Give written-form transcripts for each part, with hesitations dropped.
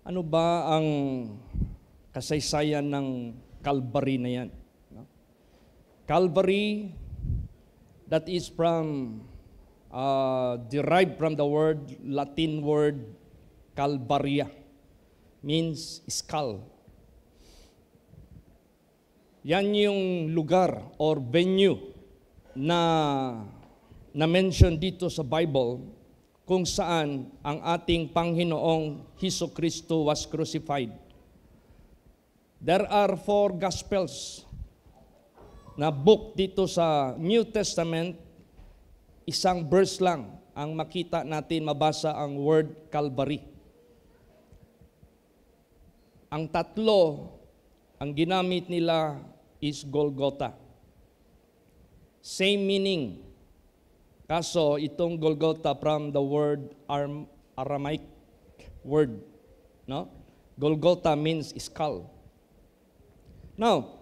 Ano ba ang kasaysayan ng Calvary na yan? No? Calvary, that is derived from the Latin word Calvaria, means skull. Yan yung lugar or venue na mention dito sa Bible kung saan ang ating Panginoong Hesukristo was crucified. There are 4 Gospels na book dito sa New Testament. Isang verse lang ang makita natin, mabasa ang word Calvary. Ang 3, ang ginamit nila is Golgotha. Same meaning. Kaso itong Golgotha from the word Aramaic word, no? Golgotha means skull. Now,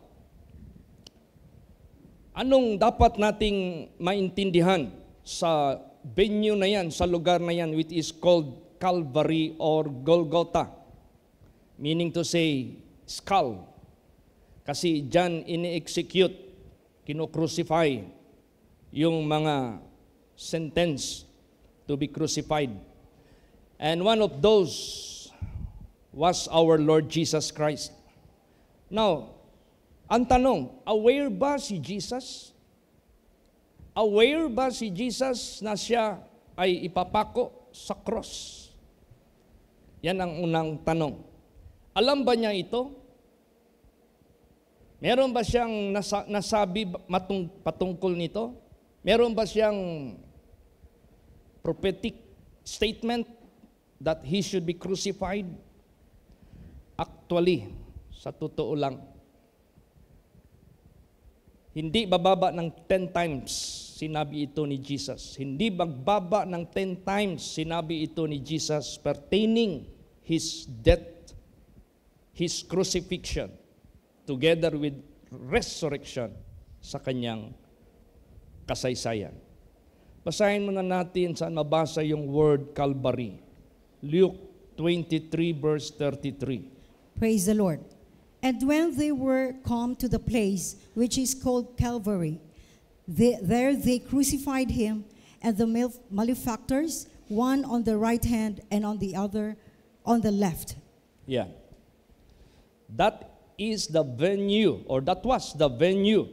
anong dapat nating maintindihan sa venue na yan, sa lugar na yan, which is called Calvary or Golgotha? Meaning to say, skull. Kasi dyan ini-execute, kino-crucify yung mga sentence to be crucified. And one of those was our Lord Jesus Christ. Now, ang tanong, aware ba si Jesus? Aware ba si Jesus na siya ay ipapako sa cross? Yan ang unang tanong. Alam ba niya ito? Meron ba siyang nasabi patungkol nito? Meron ba siyang prophetic statement that He should be crucified? Actually, sa totoo lang, hindi bababa ng 10 times sinabi ito ni Jesus. Hindi bagbaba ng 10 times sinabi ito ni Jesus pertaining His death, His crucifixion, together with resurrection sa kanyang kasaysayan. Basahin muna natin saan mabasa yung word Calvary. Luke 23 verse 33. Praise the Lord. And when they were come to the place which is called Calvary, there they crucified him and the malefactors, one on the right hand and on the other on the left. Yeah. That is the venue, or that was the venue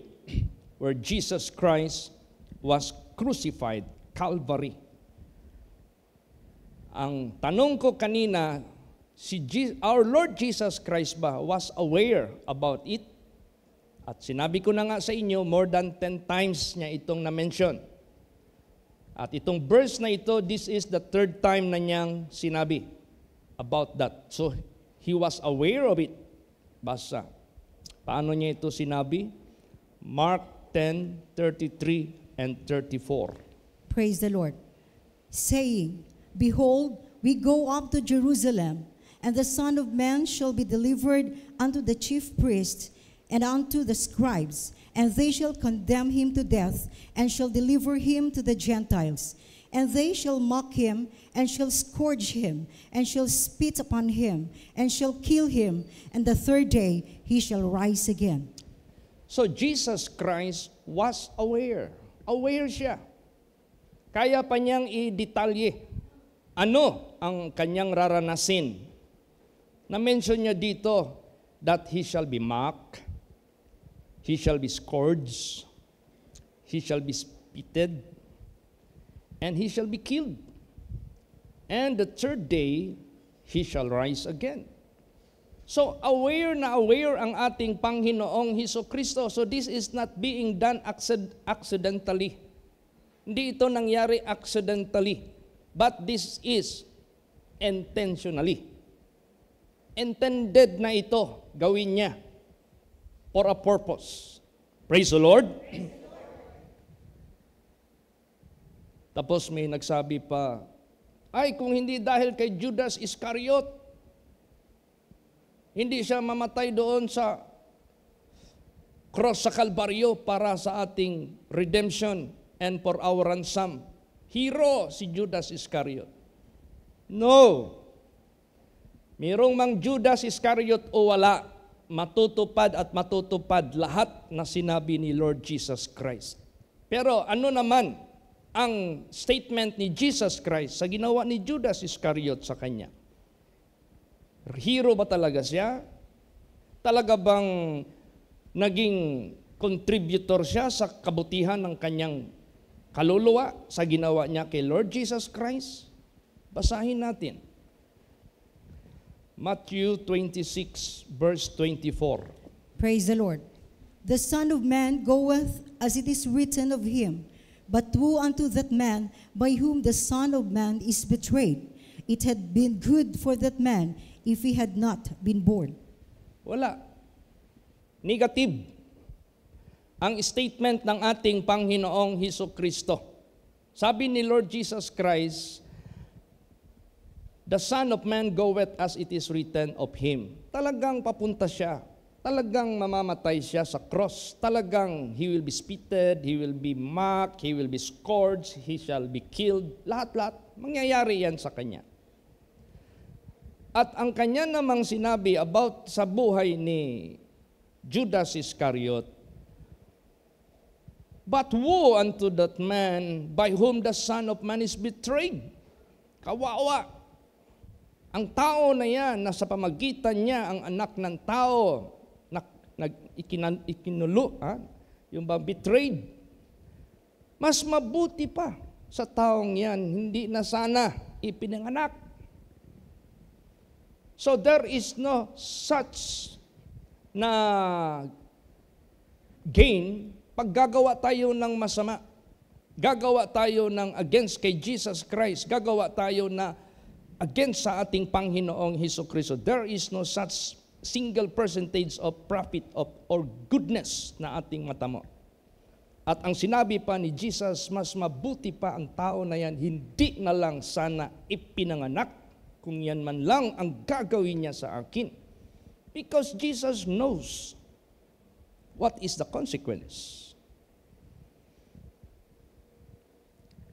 where Jesus Christ was crucified, Calvary. Ang tanong ko kanina, our Lord Jesus Christ ba was aware about it? At sinabi ko na nga sa inyo, more than 10 times niya itong na-mention. At itong verse na ito, this is the 3rd time na niyang sinabi about that. So, He was aware of it. Basa. Paano niya ito sinabi? Mark 10:33 and 34. Praise the Lord. Saying, Behold, we go up to Jerusalem, and the Son of Man shall be delivered unto the chief priests and unto the scribes, and they shall condemn him to death, and shall deliver him to the Gentiles. And they shall mock him, and shall scourge him, and shall spit upon him, and shall kill him, and the 3rd day he shall rise again. So Jesus Christ was aware. Aware siya. Kaya pa niyang i-detalye ano ang kanyang raranasin. Na-mention niya dito that he shall be mocked, he shall be scourged, he shall be spitted, and he shall be killed. And the 3rd day, he shall rise again. So aware na aware ang ating Panginoong Hesukristo. So this is not being done accidentally. Hindi ito nangyari accidentally. But this is intentionally. Intended na ito gawin niya for a purpose. Praise the Lord. Tapos may nagsabi pa, ay kung hindi dahil kay Judas Iscariot, hindi siya mamatay doon sa cross sa Kalbaryo para sa ating redemption and for our ransom. Hero si Judas Iscariot. No. Mayroong mang Judas Iscariot o wala, matutupad at matutupad lahat na sinabi ni Lord Jesus Christ. Pero ano naman ang statement ni Jesus Christ sa ginawa ni Judas Iscariot sa kanya? Hero ba talaga siya? Talaga bang naging contributor siya sa kabutihan ng kanyang kaluluwa sa ginawa niya kay Lord Jesus Christ? Basahin natin. Matthew 26 verse 24. Praise the Lord. The Son of Man goeth as it is written of him, but woe unto that man by whom the Son of Man is betrayed. It had been good for that man if he had not been born. Wala. Negative ang statement ng ating Panginoong Hesukristo. Sabi ni Lord Jesus Christ, the Son of Man goeth as it is written of him. Talagang papunta siya. Talagang mamamatay siya sa cross. Talagang he will be spitted, he will be mocked, he will be scourged, he shall be killed. Lahat-lahat, mangyayari yan sa kanya. At ang kanya namang sinabi about sa buhay ni Judas Iscariot, but woe unto that man by whom the Son of Man is betrayed. Kawawa. Ang tao na yan, nasa pamagitan niya, ang anak ng tao, ikinulo, yung ba betrayed. Mas mabuti pa sa taong yan, hindi na sana ipinanganak. So there is no such na gain pag gagawa tayo ng masama. Gagawa tayo ng against kay Jesus Christ. Gagawa tayo na against sa ating Panginoong Hesukristo. There is no such single percentage of profit or goodness na ating matamo. At ang sinabi pa ni Jesus, mas mabuti pa ang tao na yan, hindi na lang sana ipinanganak, kung yan man lang ang gagawin niya sa akin. Because Jesus knows what is the consequence.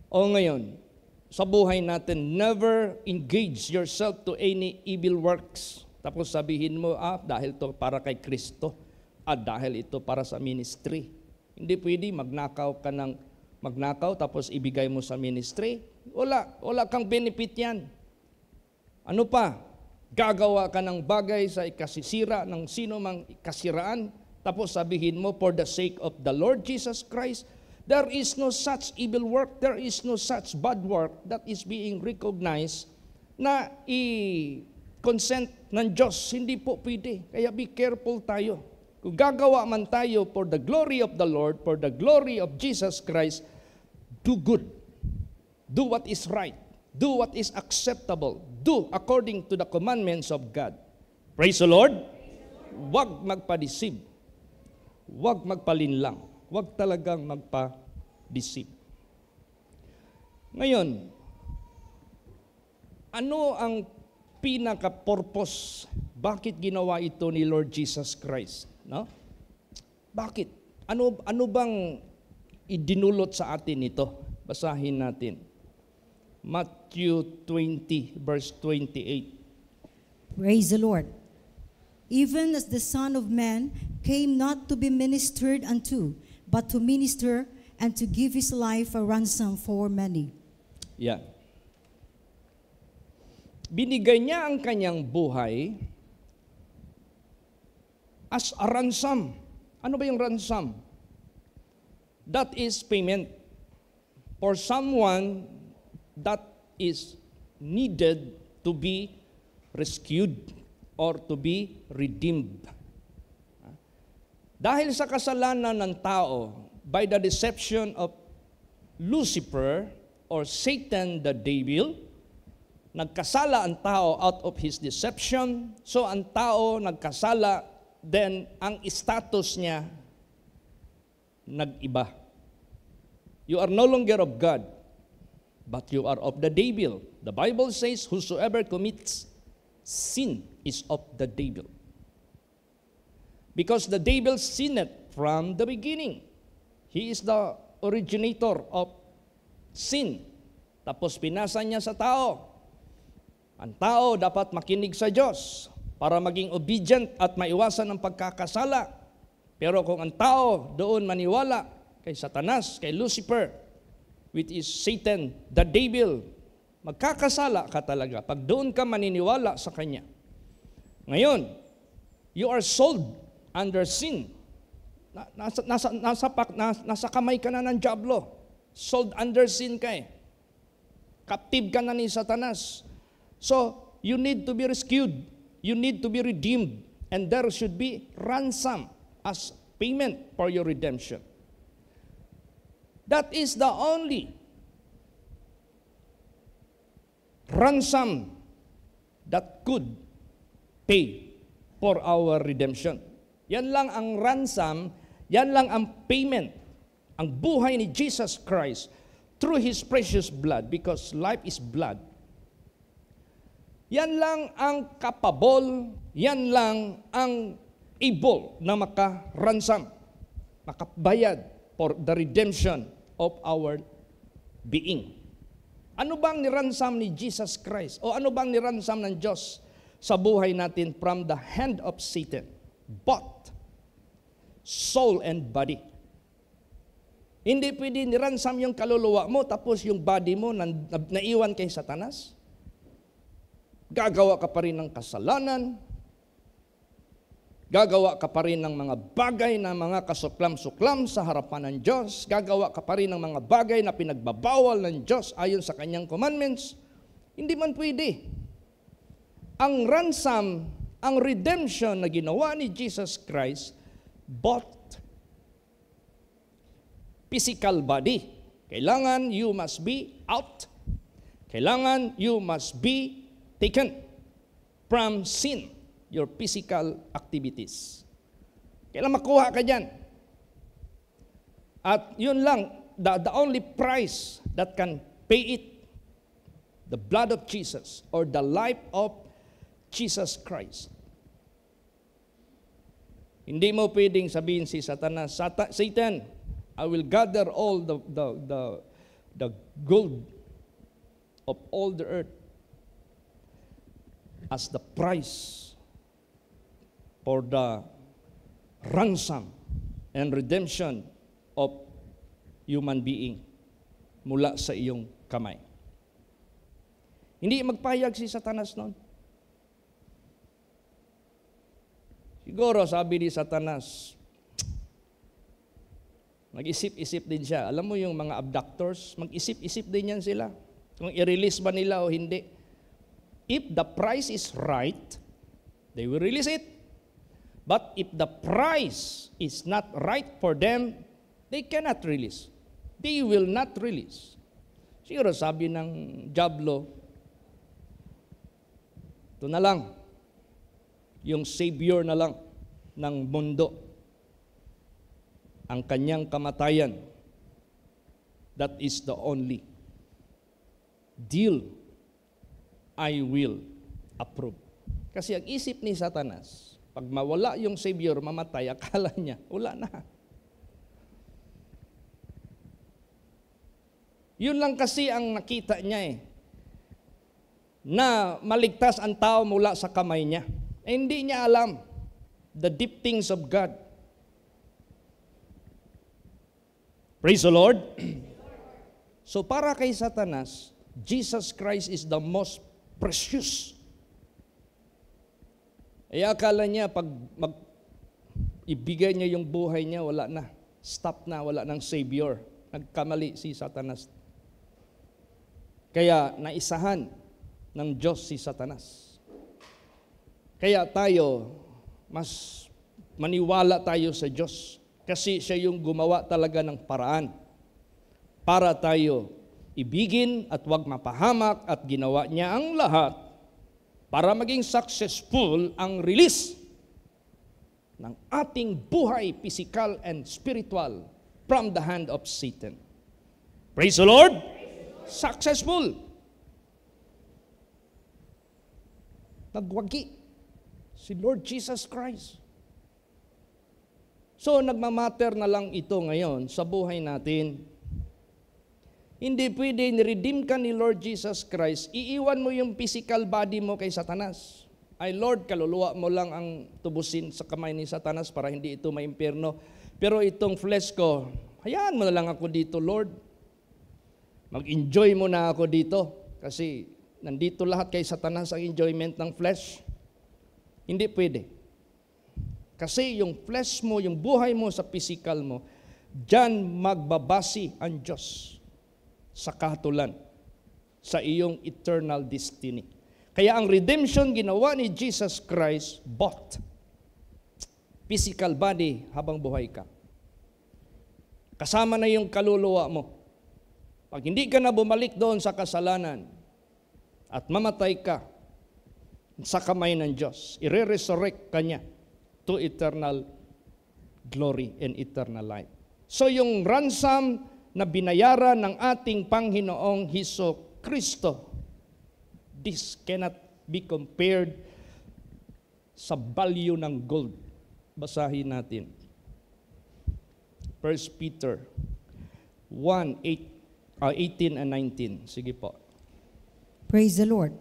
O ngayon, sa buhay natin, never engage yourself to any evil works. Tapos sabihin mo, dahil to para kay Kristo, dahil ito para sa ministry. Hindi pwede magnakaw tapos ibigay mo sa ministry. Wala kang benefit yan. Ano pa? Gagawa ka ng bagay sa ikasisira ng sino mang kasiraan, tapos sabihin mo, for the sake of the Lord Jesus Christ, there is no such evil work, there is no such bad work that is being recognized na i-consent ng Diyos. Hindi po pwede. Kaya be careful tayo. Kung gagawa man tayo for the glory of the Lord, for the glory of Jesus Christ, do good. Do what is right. Do what is acceptable. Do according to the commandments of God. Praise the Lord. Huwag magpa-deceive. Huwag magpalinlang. Huwag talagang magpa-deceive. Ngayon, ano ang pinaka-purpose? Bakit ginawa ito ni Lord Jesus Christ? No? Bakit? Ano bang idinulot sa atin ito? Basahin natin. Matthew 20, verse 28. Praise the Lord. Even as the Son of Man came not to be ministered unto, but to minister and to give his life a ransom for many. Yeah. Binigay niya ang kanyang buhay as a ransom. Ano ba yung ransom? That is payment for someone that is needed to be rescued or to be redeemed. Dahil sa kasalanan ng tao, by the deception of Lucifer or Satan the devil, nagkasala ang tao out of his deception. So ang tao nagkasala, then ang status niya nag-iba. You are no longer of God, but you are of the devil. The Bible says, whosoever commits sin is of the devil. Because the devil sinned from the beginning. He is the originator of sin. Tapos pinasa niya sa tao. Ang tao dapat makinig sa Diyos para maging obedient at maiwasan ang pagkakasala. Pero kung ang tao doon maniwala kay Satanas, kay Lucifer, which is Satan, the devil, magkakasala ka talaga pag doon ka maniniwala sa kanya. Ngayon, you are sold under sin. Nasa kamay ka na ng diablo. Sold under sin ka eh. Captive ka na ni Satanas. So, you need to be rescued. You need to be redeemed. And there should be ransom as payment for your redemption. That is the only ransom that could pay for our redemption. Yan lang ang ransom, yan lang ang payment, ang buhay ni Jesus Christ through His precious blood, because life is blood. Yan lang ang capable, yan lang ang able na maka-ransom, makabayad for the redemption of our being. Ano bang niransom ni Jesus Christ? O ano bang niransom ng Diyos sa buhay natin from the hand of Satan? Both soul and body. Hindi pwede niransom yung kaluluwa mo tapos yung body mo naiwan kay Satanas. Gagawa ka pa rin ng kasalanan. Gagawa ka pa rin ng mga bagay na mga kasuklam-suklam sa harapan ng Diyos. Gagawa ka pa rin ng mga bagay na pinagbabawal ng Diyos ayon sa kanyang commandments. Hindi man pwede. Ang ransom, ang redemption na ginawa ni Jesus Christ, both physical body. Kailangan you must be out. Kailangan you must be taken from sin. Your physical activities. Kailan makuha ka dyan? At yun lang, the only price that can pay it, the blood of Jesus or the life of Jesus Christ. Hindi mo pwedeng sabihin si Satanas, Satan, I will gather all the gold of all the earth as the price for the ransom and redemption of human being mula sa iyong kamay. Hindi magpahayag si Satanas noon. Siguro sabi ni Satanas, mag-isip-isip din siya. Alam mo yung mga abductors, mag-isip-isip din yan sila. Kung i-release ba nila o hindi. If the price is right, they will release it. But if the price is not right for them, they cannot release. They will not release. Siguro sabi ng diablo, ito na lang, yung Savior na lang ng mundo, ang kanyang kamatayan, that is the only deal I will approve. Kasi ang isip ni Satanas, pag mawala yung Savior, mamatay, akala niya, wala na. Yun lang kasi ang nakita niya na maligtas ang tao mula sa kamay niya. Hindi niya alam the deep things of God. Praise the Lord. So para kay Satanas, Jesus Christ is the most precious. Akala niya pag ibigay niya yung buhay niya, wala na. Stop na, wala ng Savior. Nagkamali si Satanas. Kaya naisahan ng Diyos si Satanas. Kaya tayo, mas maniwala tayo sa Diyos. Kasi siya yung gumawa talaga ng paraan para tayo ibigin at huwag mapahamak at ginawa niya ang lahat para maging successful ang release ng ating buhay, physical and spiritual from the hand of Satan. Praise the Lord! Successful! Nagwagi si Lord Jesus Christ. So, nagmamatter na lang ito ngayon sa buhay natin. Hindi pwede ni-redeem ka ni Lord Jesus Christ, iiwan mo yung physical body mo kay Satanas. Ay Lord, kaluluwa mo lang ang tubusin sa kamay ni Satanas para hindi ito maimpyerno. Pero itong flesh ko, hayaan mo na lang ako dito, Lord. Mag-enjoy mo na ako dito. Kasi nandito lahat kay Satanas ang enjoyment ng flesh. Hindi pwede. Kasi yung flesh mo, yung buhay mo sa physical mo, diyan magbabasi ang Diyos sa kahatulan, sa iyong eternal destiny. Kaya ang redemption ginawa ni Jesus Christ, bought physical body habang buhay ka. Kasama na yung kaluluwa mo. Pag hindi ka na bumalik doon sa kasalanan at mamatay ka sa kamay ng Diyos, i-resurrect ka niya to eternal glory and eternal life. So yung ransom na binayaran ng ating Panginoong Hesus Kristo, this cannot be compared sa value ng gold. Basahin natin. 1 Peter 1:18 and 19. Sige po. Praise the Lord.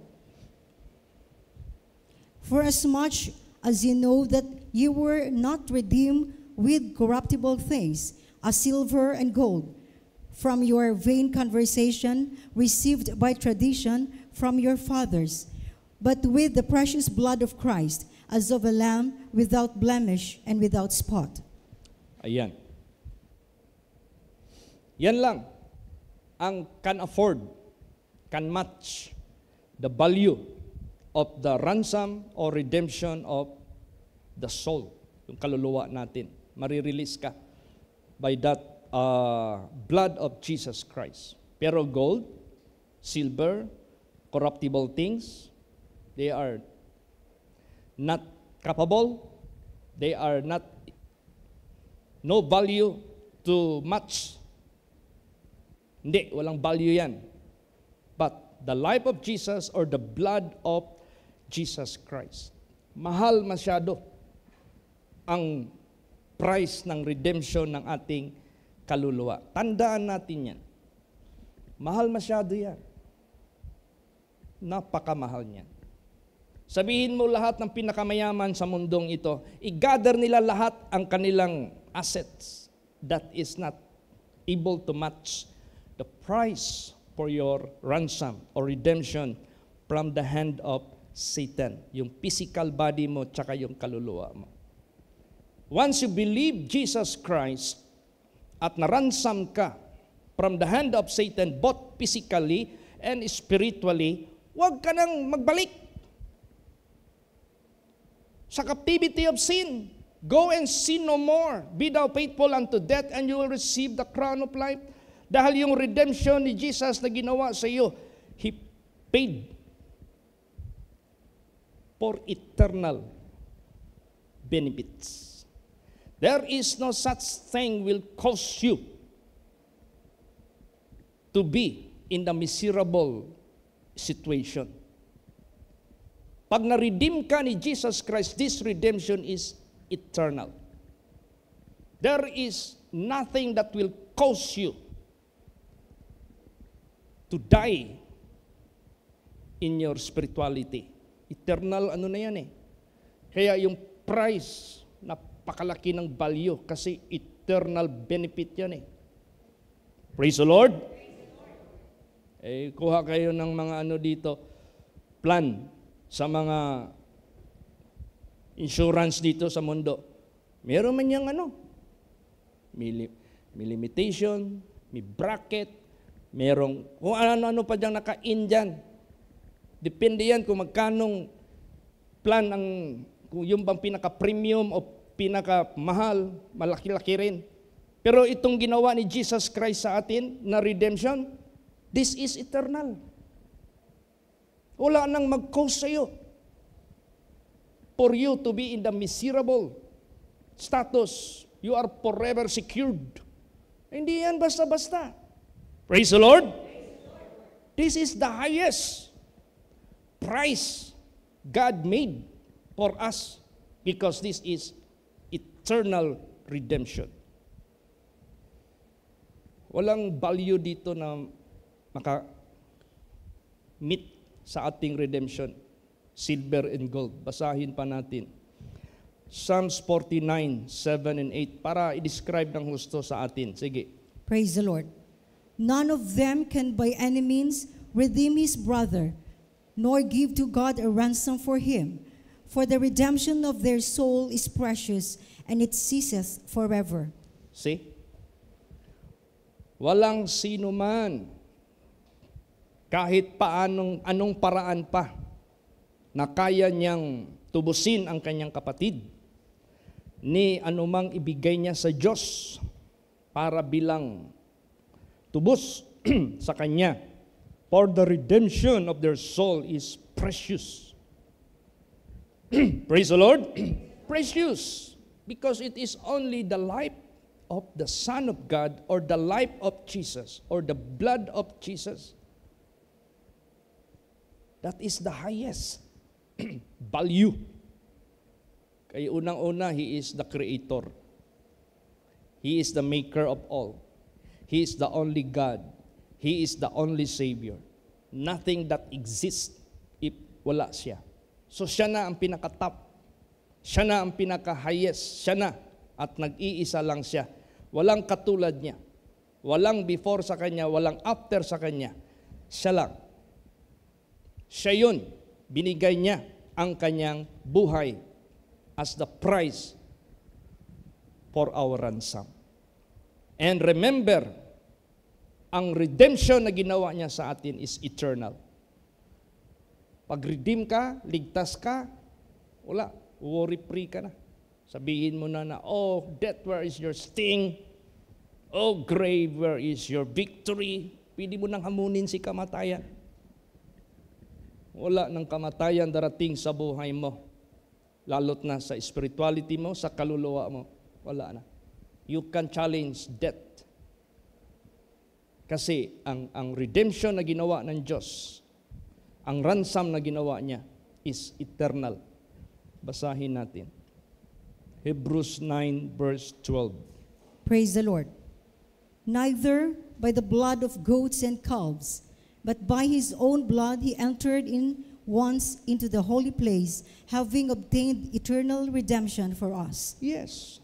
For as much as you know that you were not redeemed with corruptible things, as silver and gold, from your vain conversation received by tradition from your fathers, but with the precious blood of Christ, as of a lamb without blemish and without spot. Ayan. Yan lang ang can afford, can match the value of the ransom or redemption of the soul, yung kaluluwa natin. Marirelease ka by that blood of Jesus Christ. Pero gold, silver, corruptible things, they are not capable, they are not, no value to match. Hindi, walang value yan. But the life of Jesus or the blood of Jesus Christ. Mahal masyado ang price ng redemption ng ating kaluluwa. Tandaan natin yan. Mahal masyado yan. Napakamahal niyan. Sabihin mo lahat ng pinakamayaman sa mundong ito, i-gather nila lahat ang kanilang assets that is not able to match the price for your ransom or redemption from the hand of Satan. Yung physical body mo tsaka yung kaluluwa mo. Once you believe Jesus Christ at naransom ka from the hand of Satan both physically and spiritually, huwag ka nang magbalik sa captivity of sin. Go and sin no more. Be thou faithful unto death and you will receive the crown of life. Dahil yung redemption ni Jesus na ginawa sa iyo, He paid for eternal benefits. There is no such thing will cause you to be in the miserable situation. Pag na-redeem ka ni Jesus Christ, this redemption is eternal. There is nothing that will cause you to die in your spirituality. Eternal ano na yan eh. Kaya yung price, napakalaki ng value kasi eternal benefit yan eh. Praise the Lord. Eh, kuha kayo ng mga ano dito, plan sa mga insurance dito sa mundo. Meron man yung ano, may limitation, may bracket, merong kung ano-ano pa diyang naka-in dyan. Depende yan kung magkanong plan ang, kung yung bang pinaka-premium o pinaka-mahal, malaki-laki rin. Pero itong ginawa ni Jesus Christ sa atin na redemption, this is eternal. Wala nang mag-cause sa iyo for you to be in the miserable status. You are forever secured. Hindi yan basta-basta. Praise the Lord. This is the highest price God made for us because this is eternal redemption. Walang value dito na maka-meet sa ating redemption, silver and gold. Basahin pa natin. Psalms 49, 7 and 8 para i-describe ng husto sa atin. Sige. Praise the Lord. None of them can by any means redeem his brother, nor give to God a ransom for him. For the redemption of their soul is precious, and it ceaseth forever. See? Walang sino man, kahit anong paraan pa, na kaya niyang tubusin ang kanyang kapatid, ni anumang ibigay niya sa Diyos para bilang tubos sa Kanya. For the redemption of their soul is precious. Praise the Lord. Precious. Because it is only the life of the Son of God, or the life of Jesus, or the blood of Jesus, that is the highest value. Kaya unang-una, He is the Creator. He is the Maker of all. He is the only God. He is the only Savior. Nothing that exists if wala siya. So siya na ang pinaka-top. Siya na ang pinaka-highest. Siya na. At nag-iisa lang siya. Walang katulad niya. Walang before sa Kanya. Walang after sa Kanya. Siya lang. Siya yun. Binigay niya ang Kanyang buhay as the price for our ransom. And remember, ang redemption na ginawa niya sa atin is eternal. Pag-redeem ka, ligtas ka, wala, worry-free ka na. Sabihin mo na, oh, death, where is your sting? Oh, grave, where is your victory? Pwede mo nang hamunin si kamatayan. Wala ng kamatayan darating sa buhay mo. Lalot na sa spirituality mo, sa kaluluwa mo, wala na. You can challenge death. Kasi ang redemption na ginawa ng Diyos, ang ransom na ginawa niya is eternal. Basahin natin. Hebrews 9 verse 12. Praise the Lord. Neither by the blood of goats and calves, but by his own blood he entered in once into the holy place, having obtained eternal redemption for us. Yes.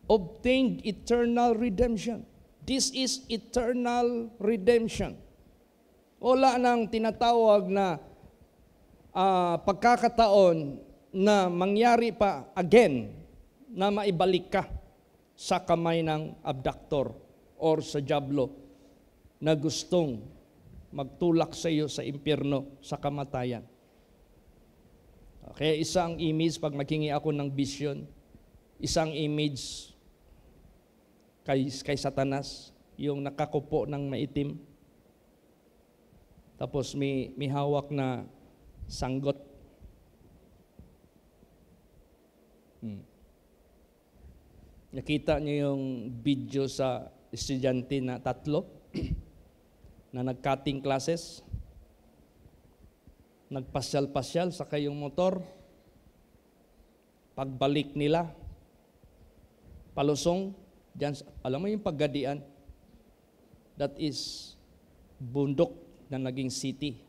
Obtained eternal redemption. This is eternal redemption. Wala nang tinatawag na pagkakataon na mangyari pa again na maibalik ka sa kamay ng abductor or sa diablo na gustong magtulak sa iyo sa impyerno, sa kamatayan. Kaya isang image, pag maghingi ako ng vision, isang image kay Satanas, yung nakakupo ng maitim, tapos may hawak na sanggot. Nakita niyo yung video sa estudyante na 3 na nag-cutting classes, nagpasyal-pasyal sa kayong motor, pagbalik nila, palusong, dyan, alam mo yung paggadian, that is bundok na naging city.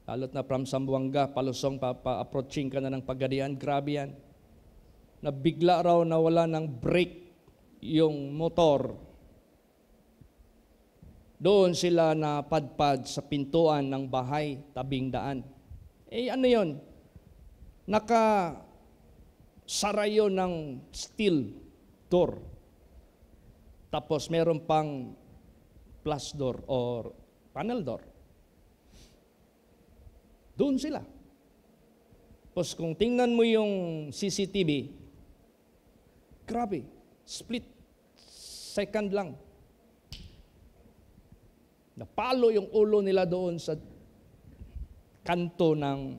Lalot na from Zamboanga, palusong, pa-approaching ka na ng paggadian, grabe yan. Nabigla raw na wala ng brake yung motor. Doon sila napadpad sa pintuan ng bahay, tabing daan. Ano yun? Nakasara yun ng steel door. Tapos meron pang plus door or panel door. Doon sila. Tapos kung tingnan mo yung CCTV, grabe, split second lang. Napalo yung ulo nila doon sa kanto ng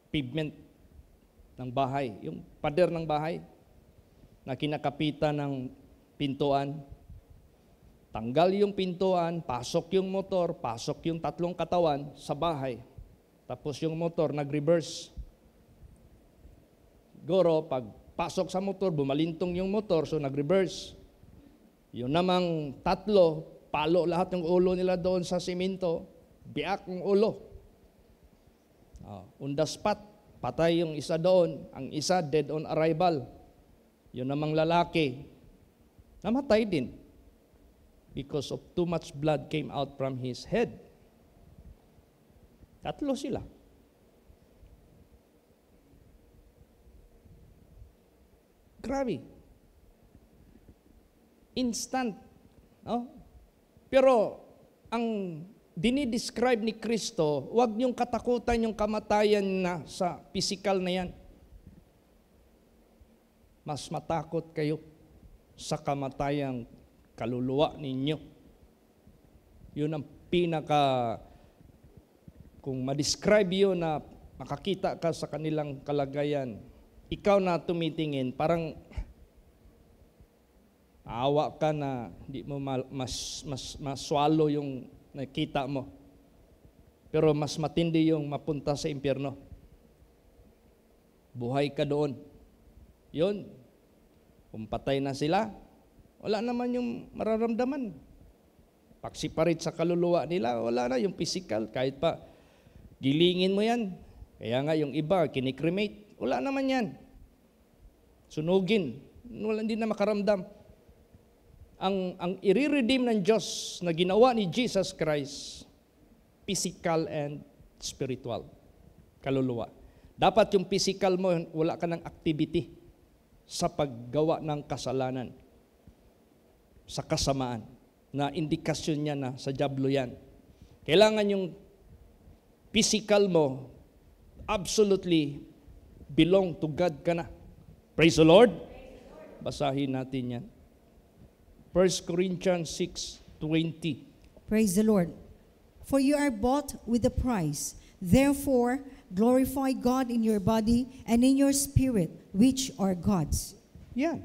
pavement ng bahay, yung pader ng bahay na kinakapitan ng pintuan. Tanggal yung pintuan, pasok yung motor, pasok yung 3 katawan sa bahay. Tapos yung motor nag-reverse. Siguro pag Pagpasok sa motor, bumalintong yung motor, so nag-reverse. Yun namang tatlo, palo lahat ng ulo nila doon sa simento, biak ang ulo. On the spot, patay yung isa doon, ang isa dead on arrival. Yun namang lalaki, namatay din because of too much blood came out from his head. Tatlo sila. Grabe. Instant. No? Pero ang dinidescribe ni Kristo, huwag niyong katakutan yung kamatayan na sa physical na yan. Mas matakot kayo sa kamatayang kaluluwa ninyo. Yun ang kung ma-describe yun na makakita ka sa kanilang kalagayan, ikaw na tumitingin, parang awa ka na hindi mo maswallow yung nakita mo. Pero mas matindi yung mapunta sa impyerno. Buhay ka doon. Yun. Kung patay na sila, wala naman yung mararamdaman. Pagsiparit sa kaluluwa nila, wala na yung physical. Kahit pa gilingin mo yan. Kaya nga yung iba, kinikremate. Wala naman yan. Sunugin. Hindi na makaramdam. Ang i-redeem ng Diyos na ginawa ni Jesus Christ, physical and spiritual. Kaluluwa. Dapat yung physical mo, wala ka ng activity sa paggawa ng kasalanan, sa kasamaan, na indikasyon niya na sa dyablo yan. Kailangan yung physical mo, absolutely belong to God ka na. Praise the Lord. Basahin natin yan. 1 Corinthians 6:20. Praise the Lord. For you are bought with a price. Therefore, glorify God in your body and in your spirit, which are God's. Yan.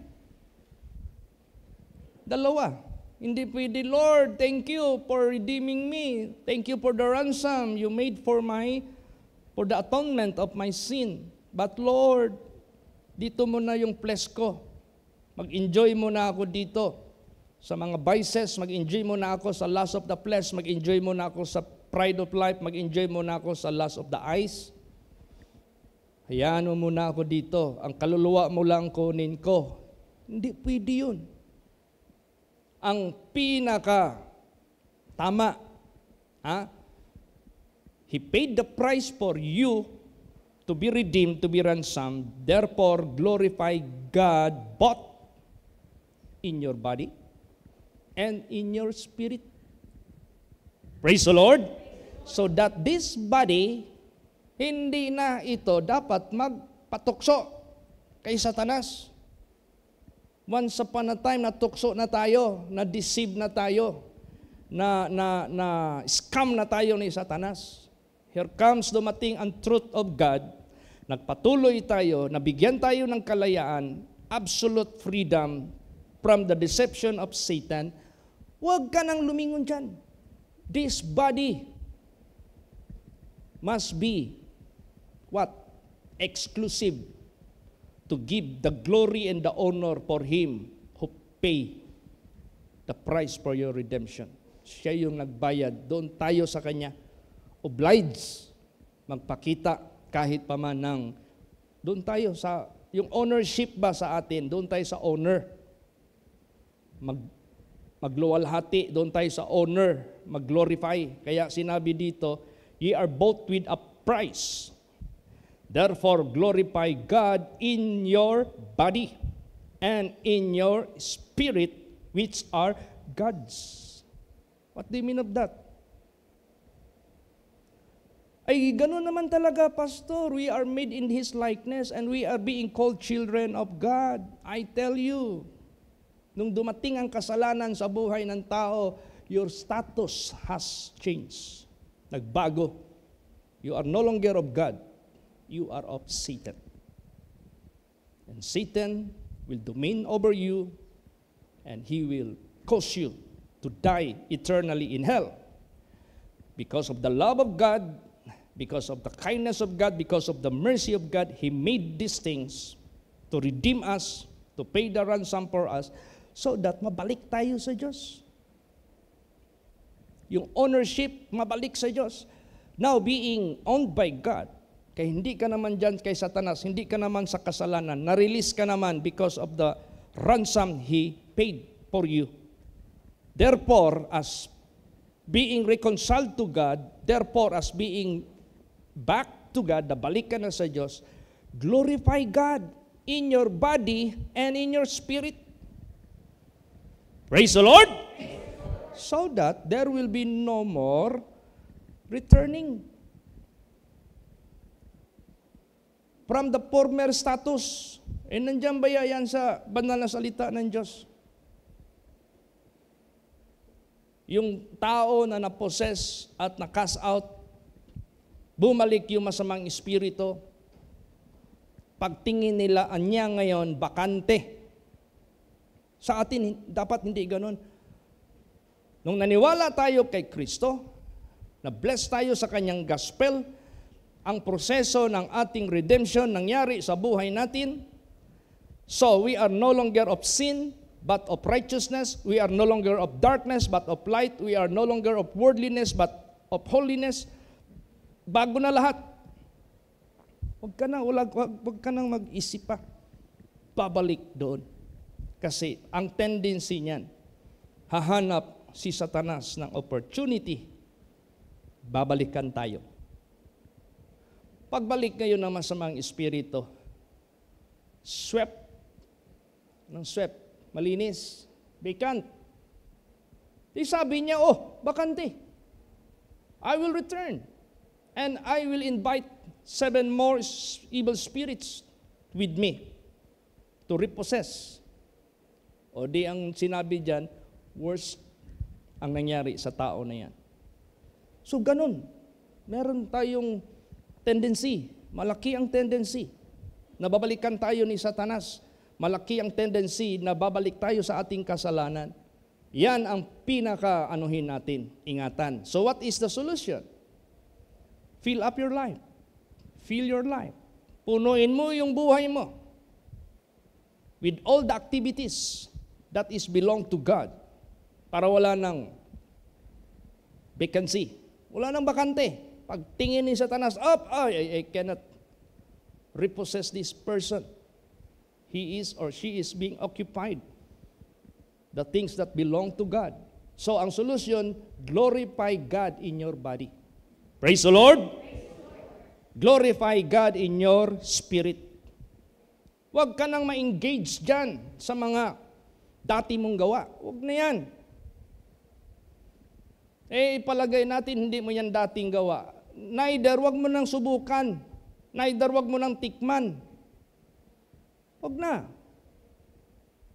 Dalawa. Hindi pwede, Lord, thank you for redeeming me. Thank you for the ransom you made for the atonement of my sin. But Lord, dito mo na yung flesh ko. Mag-enjoy mo na ako dito. Sa mga vices, mag-enjoy mo na ako sa lust of the flesh, mag-enjoy mo na ako sa pride of life, mag-enjoy mo na ako sa lust of the eyes. Hayaan mo muna ako dito. Ang kaluluwa mo lang kunin ko. Hindi pwede yun. Ang tama, He paid the price for you to be redeemed, to be ransomed. Therefore, glorify God both in your body and in your spirit. Praise the Lord. So that this body, hindi na ito dapat magpatukso kay Satanas. Once upon a time, natukso na tayo, na-deceive na tayo, na scam na tayo ni Satanas. Here comes dumating ang truth of God. Nagpatuloy tayo, nabigyan tayo ng kalayaan, absolute freedom from the deception of Satan. Huwag ka nang lumingon dyan. This body must be what? Exclusive to give the glory and the honor for Him who pay the price for your redemption. Siya yung nagbayad. Doon tayo sa Kanya. Obliged magpakita kahit pa man ng doon tayo sa yung ownership ba sa atin, doon tayo sa owner. Magluwalhati, doon tayo sa owner, mag-glorify. Kaya sinabi dito, ye are bought with a price. Therefore, glorify God in your body and in your spirit, which are God's. What do you mean of that? Ay, gano'n naman talaga, Pastor. We are made in His likeness and we are being called children of God. I tell you, nung dumating ang kasalanan sa buhay ng tao, your status has changed. Nagbago. You are no longer of God. You are of Satan. And Satan will domain over you and he will cause you to die eternally in hell. Because of the love of God, because of the kindness of God, because of the mercy of God, He made these things to redeem us, to pay the ransom for us, so that mabalik tayo sa Diyos. Yung ownership, mabalik sa Diyos. Now, being owned by God, kaya hindi ka naman dyan kay Satanas, hindi ka naman sa kasalanan, na-release ka naman because of the ransom He paid for you. Therefore, as being reconciled to God, therefore, as being back to God, nabalik ka na sa Diyos, glorify God in your body and in your spirit. Praise the Lord! So that there will be no more returning from the former status. Nandiyan ba yan sa banal na salita ng Diyos? Yung tao na na-possess at na-cast out, bumalik yung masamang espiritu, pagtingin nila, anya ngayon, bakante. Sa atin, dapat hindi ganun. Nung naniwala tayo kay Kristo, na-bless tayo sa Kanyang gospel, ang proseso ng ating redemption nangyari sa buhay natin. So, we are no longer of sin, but of righteousness. We are no longer of darkness, but of light. We are no longer of worldliness, but of holiness. Bago na lahat. Huwag ka nang mag-isip pa. Babalik doon. Kasi ang tendency niyan, hahanap si Satanas ng opportunity, babalikan tayo. Pagbalik ngayon ng masamang espiritu, swept, malinis, vacant. Di sabi niya, bakante. I will return, and I will invite 7 more evil spirits with me to repossess. O di ang sinabi dyan, worst ang nangyari sa tao na yan. So ganun, meron tayong tendency, malaki ang tendency na babalikan tayo ni Satanas. Malaki ang tendency na babalik tayo sa ating kasalanan. Yan ang pinaka-anuhin natin, ingatan. So what is the solution? Fill up your life. Fill your life. Punuin mo yung buhay mo with all the activities that is belong to God para wala nang vacancy. Wala nang bakante. Pag tingin ni Satanas, I cannot repossess this person. He is or she is being occupied. The things that belong to God. So ang solution, glorify God in your body. Praise the Lord. Glorify God in your spirit. Huwag ka nang ma-engage dyan sa mga dati mong gawa. Huwag na yan. Ipalagay natin, hindi mo yan dating gawa. Neither, huwag mo nang subukan. Neither, huwag mo nang tikman. Huwag na.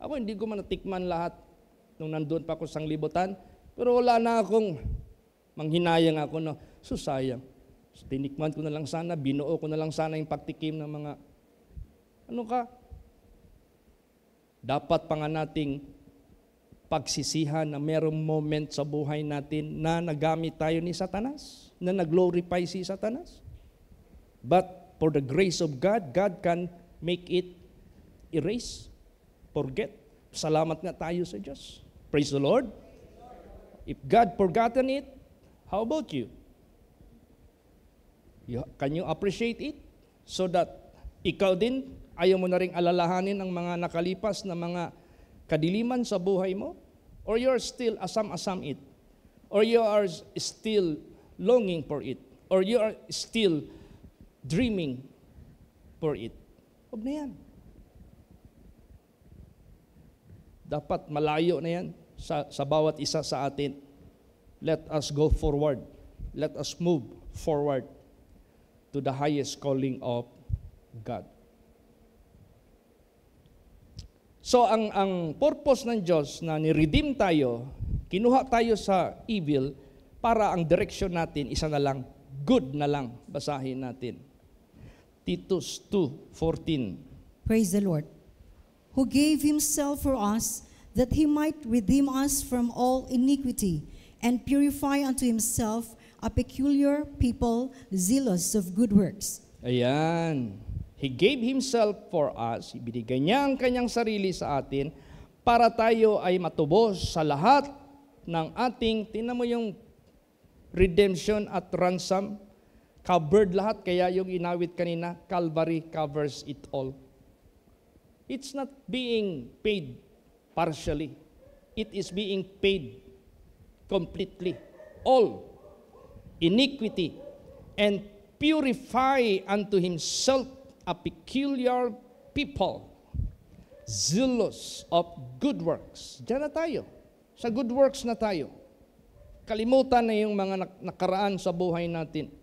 Ako, hindi ko man natikman lahat nung nandun pa ako sa libutan. Pero wala na akong manghinayang ako na, sayang. So, tinikman ko na lang sana, binuo ko na lang sana yung pagtikim ng mga, dapat pa nga nating pagsisihan na merong moment sa buhay natin na nagamit tayo ni Satanas, na nag-glorify si Satanas. But for the grace of God, God can make it erase, forget. Salamat nga tayo sa Diyos. Praise the Lord. If God forgotten it, how about you? Can you appreciate it? So that ikaw din, ayaw mo na rin alalahanin ang mga nakalipas na mga kadiliman sa buhay mo? Or you're still asam-asam it? Or you are still longing for it? Or you are still dreaming for it? Huwag na yan. Dapat malayo na yan sa bawat isa sa atin. Let us go forward. Let us move forward to the highest calling of God. So ang purpose ng Diyos na ni-redeem tayo, kinuha tayo sa evil para ang direction natin isa na lang, good na lang. Basahin natin. Titus 2:14. Praise the Lord. Who gave himself for us, that he might redeem us from all iniquity, and purify unto himself a peculiar people, zealous of good works. Ayan. He gave Himself for us. Ibinigay niya ang kanyang sarili sa atin para tayo ay matubos sa lahat ng ating, tingnan mo yung redemption at ransom, covered lahat. Kaya yung inawit kanina, Calvary covers it all. It's not being paid partially. It is being paid completely. All iniquity, and purify unto Himself a peculiar people, zealous of good works. Diyan na tayo. Sa good works na tayo. Kalimutan na yung mga nakaraan sa buhay natin.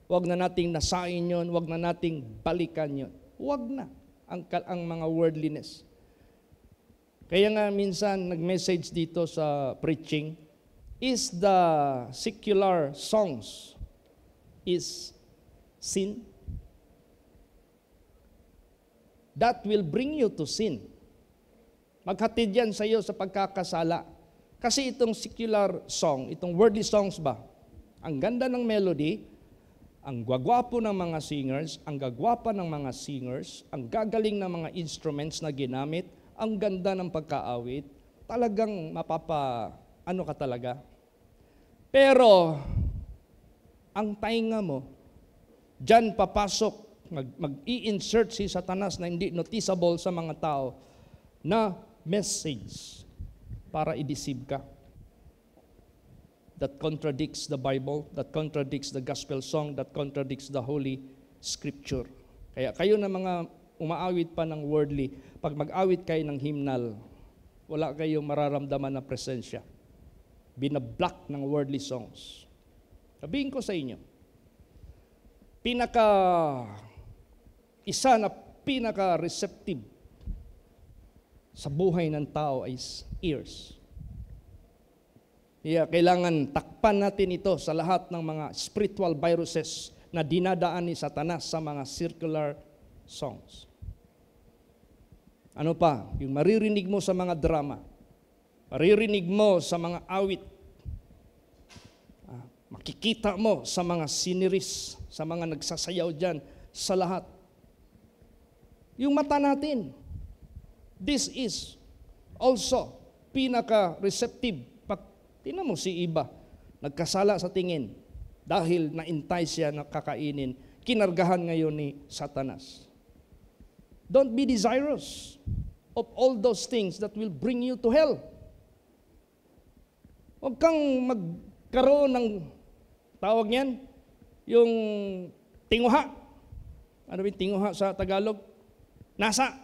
Huwag na nating nasain yun, huwag na nating balikan yun. Huwag na ang mga worldliness. Kaya nga minsan nag-message dito sa preaching, is the secular songs is sin? That will bring you to sin. Maghatid yan sa iyo sa pagkakasala. Kasi itong secular song, itong worldly songs ba, ang ganda ng melody, ang gwagwapo ng mga singers, ang gagwapa ng mga singers, ang gagaling ng mga instruments na ginamit, ang ganda ng pagkaawit, talagang ano ka talaga. Pero, ang tainga mo, dyan papasok, mag-i-insert si Satanas na hindi noticeable sa mga tao na message para i-deceive ka. That contradicts the Bible, that contradicts the gospel song, that contradicts the Holy Scripture. Kaya kayo na mga umaawit pa ng worldly, pag mag-awit kayo ng hymnal, wala kayong mararamdaman na presensya. Binablock ng worldly songs. Sabihin ko sa inyo, isa na pinaka-receptive sa buhay ng tao ay ears. Kaya kailangan takpan natin ito sa lahat ng mga spiritual viruses na dinadaan ni Satanas sa mga circular songs. Ano pa? Yung maririnig mo sa mga drama, maririnig mo sa mga awit, makikita mo sa mga siniris, sa mga nagsasayaw dyan, sa lahat. Yung mata natin, this is also pinaka-receptive. Tingnan mo si iba, nagkasala sa tingin dahil na-entice siya na kakainin, kinargahan ngayon ni Satanas. Don't be desirous of all those things that will bring you to hell. Huwag kang magkaroon ng, tawag niyan, yung tinguha. Ano ba yung tinguha sa Tagalog? Nasa,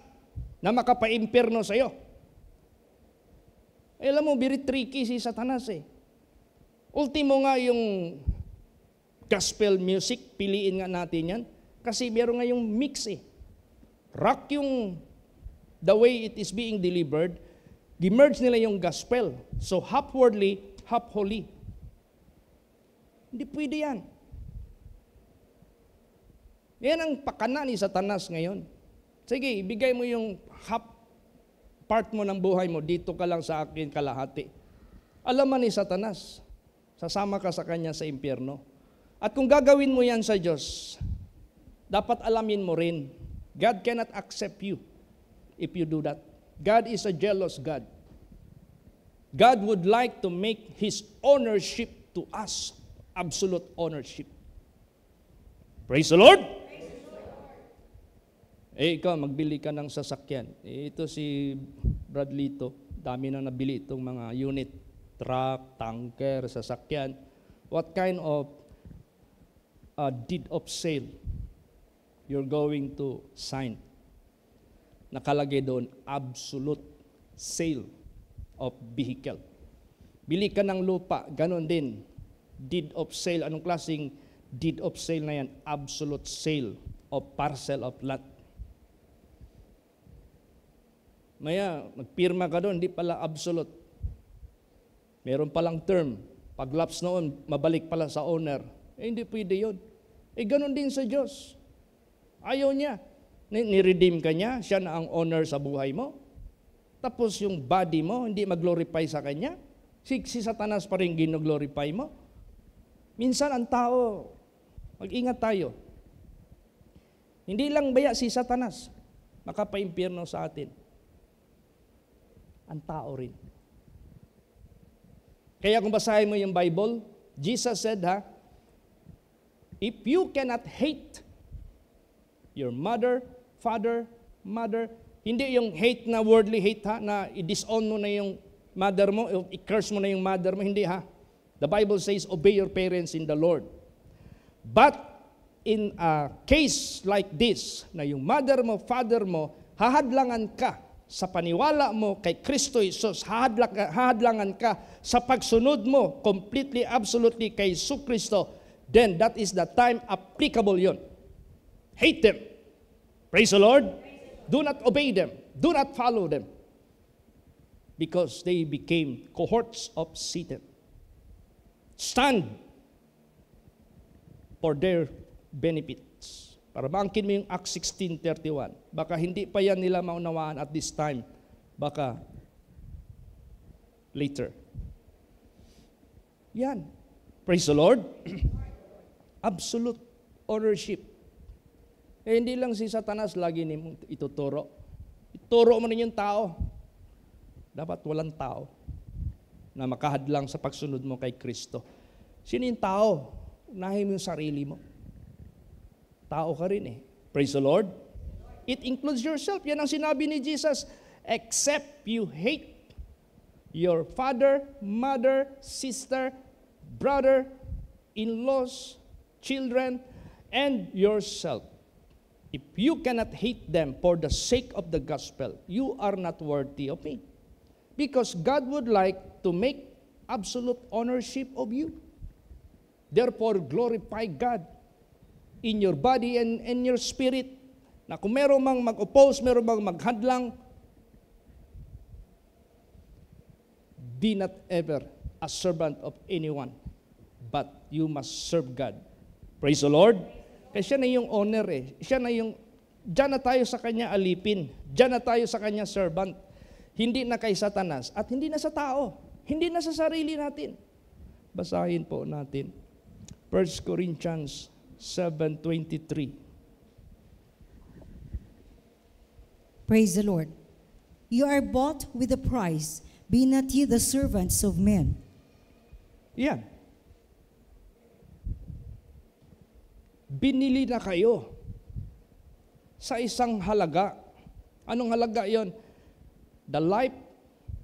na makapa-imperno sa'yo. Alam mo, very tricky si Satanas eh. Ultimo nga yung gospel music, piliin nga natin yan. Kasi meron nga yung mix eh. Rock yung, the way it is being delivered, di-merge nila yung gospel. So half worldly, half holy. Hindi pwede yan. Yan ang pakana ni Satanas ngayon. Sige, ibigay mo yung half part mo ng buhay mo, dito ka lang sa akin kalahati. Alam man ni Satanas, sasama ka sa kanya sa impyerno. At kung gagawin mo yan sa Diyos, dapat alamin mo rin, God cannot accept you if you do that. God is a jealous God. God would like to make His ownership to us absolute ownership. Praise the Lord! Ikaw, magbili ka ng sasakyan. Ito si Bradley to, dami na nabili itong mga unit, truck, tanker, sasakyan. What kind of deed of sale you're going to sign? Nakalagay doon, absolute sale of vehicle. Bili ka ng lupa, ganon din. Deed of sale, anong klaseng deed of sale na yan? Absolute sale of parcel of lot. Maya, magpirma ka doon, hindi pala absolute. Meron palang term. Pag lapse noon, mabalik pala sa owner. Hindi pwede yun. Ganon din sa Diyos. Ayaw niya. Ni-redeem ka niya, siya na ang owner sa buhay mo. Tapos yung body mo, hindi mag-glorify sa Kanya. Si Satanas pa rin gino-glorify mo. Minsan ang tao, mag-ingat tayo. Hindi lang baya si Satanas makapaimpyerno sa atin. Ang tao rin. Kaya kung basahin mo yung Bible, Jesus said, if you cannot hate your mother, father, mother, hindi yung hate na worldly hate na i-disown mo na yung mother mo, i-curse mo na yung mother mo, hindi The Bible says, obey your parents in the Lord. But in a case like this, na yung mother mo, father mo, hahadlangan ka sa paniwala mo kay Kristo Jesus, hahadlangan ka sa pagsunod mo completely, absolutely kay Jesus Kristo, then that is the time applicable yon. Hate them. Praise the Lord. Do not obey them. Do not follow them. Because they became cohorts of Satan. Stand for their benefits. Para maangkin mo yung Acts 16:31. Baka hindi pa yan nila maunawaan at this time. Baka later. Yan. Praise the Lord. Absolute ownership. Hindi lang si Satanas lagi nimong ituturo. Ituro mo rin yung tao. Dapat walang tao na makahadlang sa pagsunod mo kay Kristo. Sino yung tao? Unahin mo yung sarili mo. Tao ka rin Praise the Lord. It includes yourself. Yan ang sinabi ni Jesus. Except you hate your father, mother, sister, brother, in-laws, children, and yourself. If you cannot hate them for the sake of the gospel, you are not worthy of me. Because God would like to make absolute ownership of you. Therefore, glorify God in your body and in your spirit. Na kung meron mang mag-oppose, meron mang maghadlang, be not ever a servant of anyone, but you must serve God. Praise the Lord. Kasi siya na yung owner Siya na yung, dyan na tayo sa kanya alipin. Dyan na tayo sa kanya servant. Hindi na kay Satanas at hindi na sa tao. Hindi na sa sarili natin. Basahin po natin. 1 Corinthians 7:23. Praise the Lord. You are bought with a price. Be not ye the servants of men. Yan. Binili na kayo sa isang halaga. Anong halaga yon? The life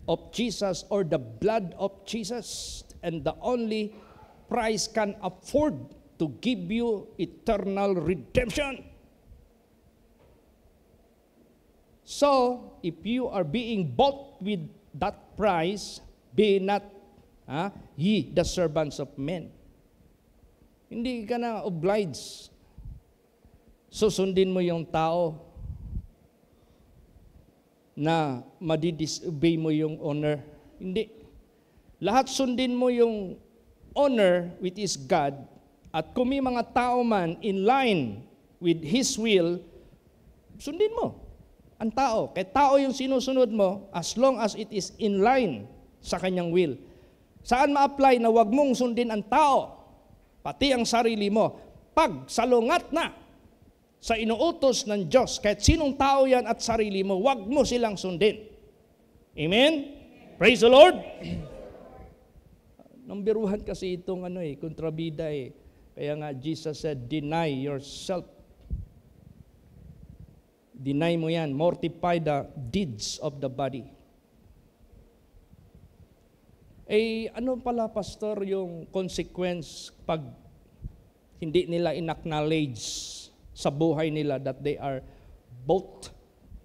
of Jesus or the blood of Jesus, and the only price can afford to give you eternal redemption. So, if you are being bought with that price, be not ye the servants of men. Hindi ka na obliged. Susundin mo yung tao na madidisobey mo yung owner. Hindi. Lahat sundin mo yung owner, which is God, at kung may mga tao man in line with His will, sundin mo ang tao. Kaya tao yung sinusunod mo as long as it is in line sa kanyang will. Saan ma-apply na wag mong sundin ang tao, pati ang sarili mo, pag salungat na sa inuutos ng Diyos, kahit sinong tao yan at sarili mo, wag mo silang sundin. Amen? Praise the Lord! Number 1 kasi itong kontrabida Kaya nga Jesus said, deny yourself. Deny mo yan. Mortify the deeds of the body. Ano pala, Pastor, yung consequence pag hindi nila in-acknowledge sa buhay nila that they are bought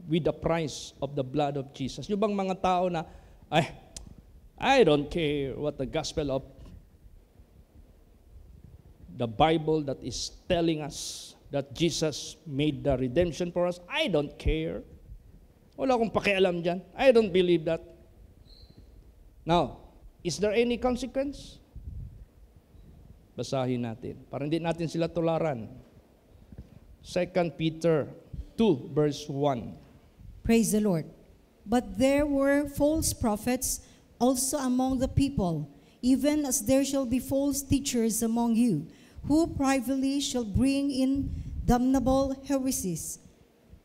with the price of the blood of Jesus? Yung bang mga tao na, I don't care what the gospel of the Bible that is telling us that Jesus made the redemption for us. I don't care. Wala akong pakialam dyan. I don't believe that. Now, is there any consequence? Basahin natin. Para hindi natin sila tularan. 2 Peter 2 verse 1. Praise the Lord. But there were false prophets also among the people, even as there shall be false teachers among you, who privately shall bring in damnable heresies,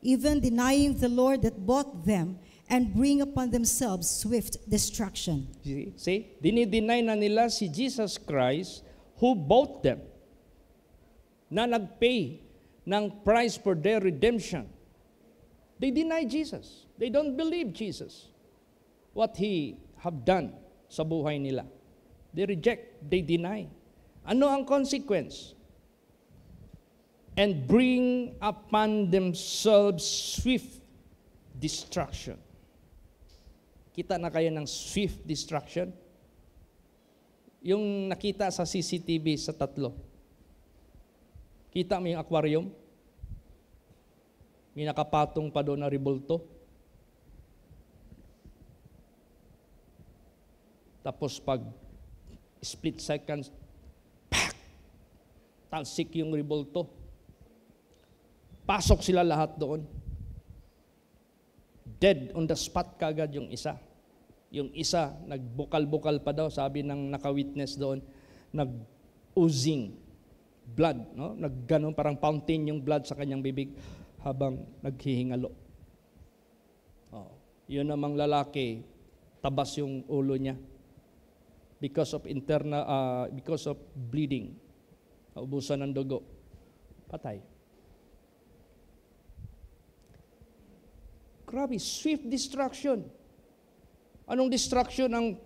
even denying the Lord that bought them, and bring upon themselves swift destruction. See? Dinideny na nila si Jesus Christ who bought them, na nagpay ng price for their redemption. They deny Jesus. They don't believe Jesus, what He have done sa buhay nila. They reject, they deny. Ano ang consequence? And bring upon themselves swift destruction. Kita na kayo ng swift destruction? Yung nakita sa CCTV sa 3. Kita mo yung aquarium? May nakapatong pa doon na rebulto. Tapos pag split seconds, pak! Talsik yung rebulto. Pasok sila lahat doon. Dead on the spot kagad yung isa. Yung isa, nagbukal-bukal pa daw, sabi ng naka-witness doon, nag-oozing blood, no? Nagganon, parang fountain yung blood sa kanyang bibig habang naghihingalo. Oh, yun namang lalaki, tabas yung ulo niya because of because of bleeding. Naubusan ng dugo. Patay. Grabe, swift destruction. Anong destruction ang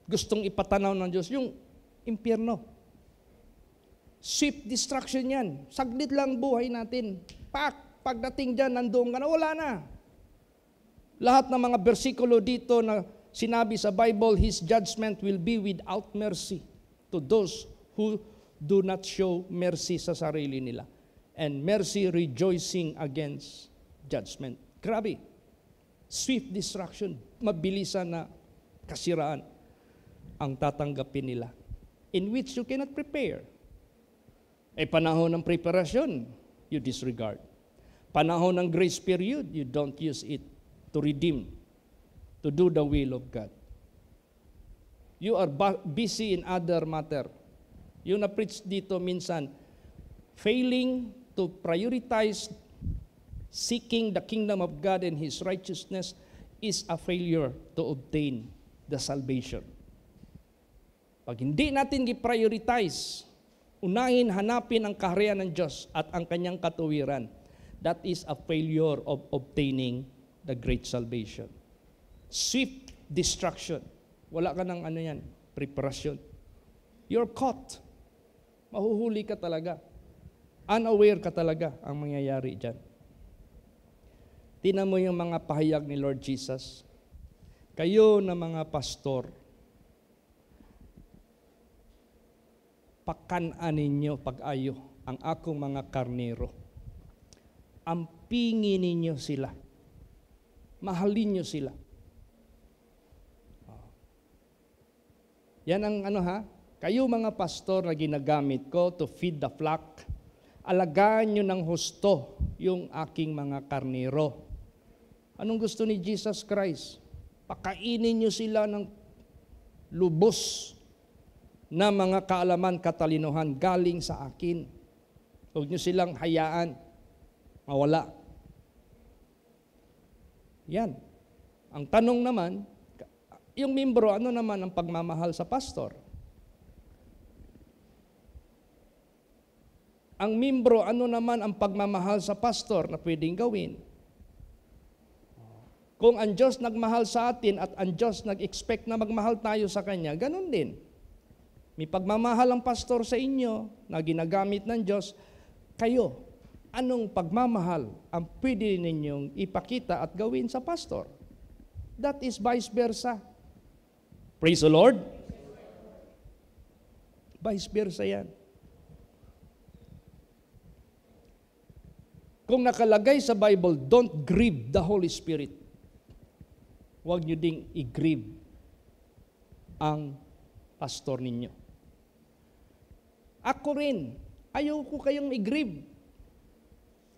gustong ipatanaw ng Diyos? Yung impyerno. Swift destruction yan. Saglit lang buhay natin. Pagdating dyan, nandoon ka na, wala na. Lahat ng mga bersikulo dito na sinabi sa Bible, His judgment will be without mercy to those who do not show mercy sa sarili nila. And mercy rejoicing against judgment. Grabe. Swift destruction. Mabilisan na kasiraan ang tatanggapin nila. In which you cannot prepare. Panahon ng preparasyon, you disregard. Panahon ng grace period, you don't use it to redeem, to do the will of God. You are busy in other matter. Yung na-preach dito minsan, failing to prioritize seeking the kingdom of God and His righteousness is a failure to obtain the salvation. Pag hindi natin i-prioritize, unahin, hanapin ang kaharian ng Diyos at ang kanyang katuwiran, that is a failure of obtaining the great salvation. Swift destruction. Wala ka ng preparasyon. You're caught. Mahuhuli ka talaga. Unaware ka talaga ang mangyayari dyan. Tingnan mo yung mga pahayag ni Lord Jesus. Kayo na mga pastor, pakanaan ninyo pag-ayo ang akong mga karnero. Ampingin ninyo sila. Mahalin nyo sila. Yan ang kayo mga pastor na ginagamit ko to feed the flock, alagaan nyo ng husto yung aking mga karnero. Anong gusto ni Jesus Christ? Pakainin nyo sila ng lubos na mga kaalaman, katalinuhan galing sa akin. Huwag nyo silang hayaan mawala. Yan. Ang tanong naman, yung membro, ano naman ang pagmamahal sa pastor? Ang membro, ano naman ang pagmamahal sa pastor na pwedeng gawin? Kung ang Diyos nagmahal sa atin at ang Diyos nag-expect na magmahal tayo sa Kanya, ganun din. May pagmamahal ang pastor sa inyo na ginagamit ng Diyos, kayo, anong pagmamahal ang pwede ninyong ipakita at gawin sa pastor? That is vice versa. Praise the Lord. Vice versa yan. Kung nakalagay sa Bible, don't grieve the Holy Spirit. Huwag nyo ding i-grieve ang pastor ninyo. Ako rin, ayaw ko kayong i-grieve.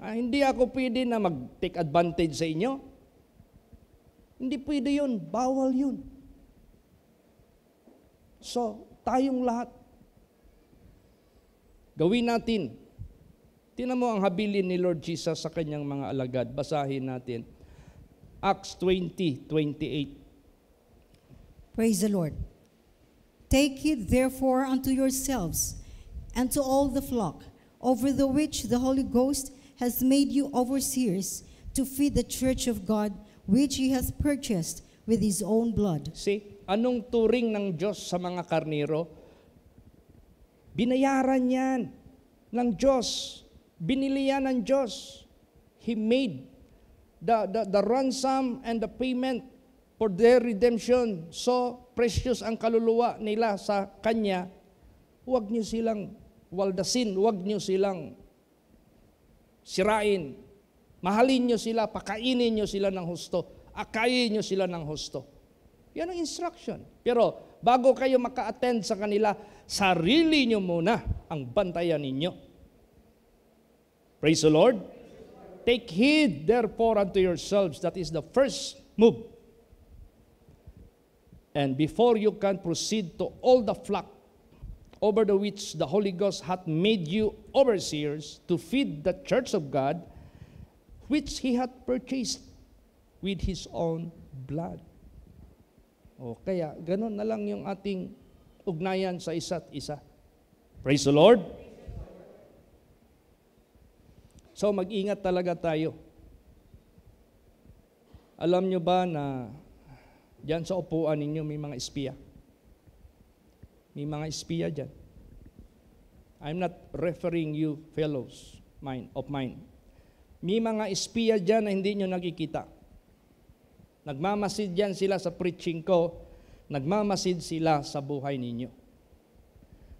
Hindi ako pwede na mag-take advantage sa inyo. Hindi pwede yun. Bawal yun. So, tayong lahat, gawin natin Tingnan mo ang habilin ni Lord Jesus sa kanyang mga alagad. Basahin natin. Acts 20:28. Praise the Lord. Take heed therefore unto yourselves and to all the flock, over the which the Holy Ghost has made you overseers, to feed the church of God, which he hath purchased with his own blood. See, anong turing ng Diyos sa mga karnero? Binayaran yan ng Diyos. Binili yan ng Diyos. He made the ransom and the payment for their redemption. So precious ang kaluluwa nila sa Kanya. Huwag niyo silang waldasin. Huwag niyo silang sirain. Mahalin niyo sila. Pakainin niyo sila ng husto. Akayin niyo sila ng husto. Yan ang instruction. Pero bago kayo maka-attend sa kanila, sarili niyo muna ang bantayan ninyo. Praise the Lord. Take heed therefore unto yourselves. That is the first move. And before you can proceed to all the flock over the which the Holy Ghost hath made you overseers to feed the church of God, which he hath purchased with his own blood. O kaya, ganun na lang yung ating ugnayan sa isa't isa. Praise the Lord. So mag-ingat talaga tayo. Alam nyo ba na diyan sa upuan ninyo may mga espiya? May mga espiya diyan. I'm not referring you fellows of mine. May mga espiya diyan na hindi nyo nakikita. Nagmamasid diyan sila sa preaching ko. Nagmamasid sila sa buhay ninyo.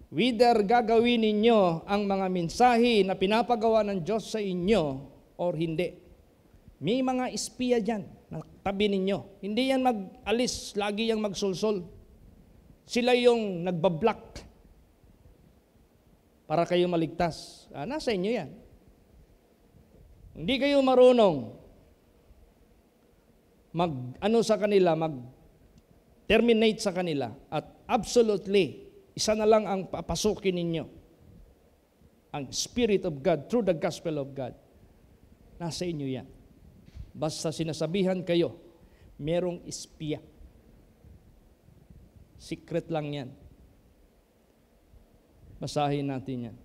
Whether gagawin ninyo ang mga mensahe na pinapagawa ng Diyos sa inyo or hindi. May mga espiya dyan na tabi ninyo. Hindi yan mag-alis, lagi yang magsulsol. Sila yung nagbablock para kayo maligtas. Nasa inyo yan. Hindi kayo marunong sa kanila, mag-terminate sa kanila at absolutely isa na lang ang papasukin ninyo. Ang Spirit of God through the gospel of God. Nasa inyo yan. Basta sinasabihan kayo, merong espiya. Secret lang yan. Basahin natin yan.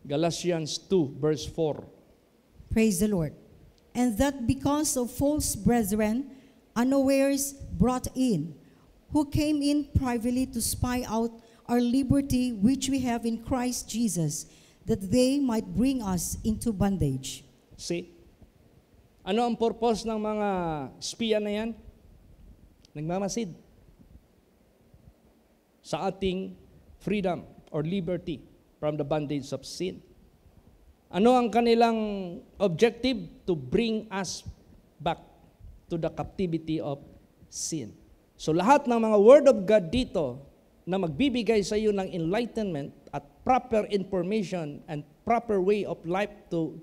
Galatians 2 verse 4. Praise the Lord. And that because of false brethren, unawares brought in, who came in privately to spy out our liberty which we have in Christ Jesus, that they might bring us into bondage. See? Ano ang purpose ng mga espiya na yan? Nagmamasid sa ating freedom or liberty from the bondage of sin. Ano ang kanilang objective? To bring us back to the captivity of sin. So lahat ng mga word of God dito na magbibigay sa iyo ng enlightenment at proper information and proper way of life to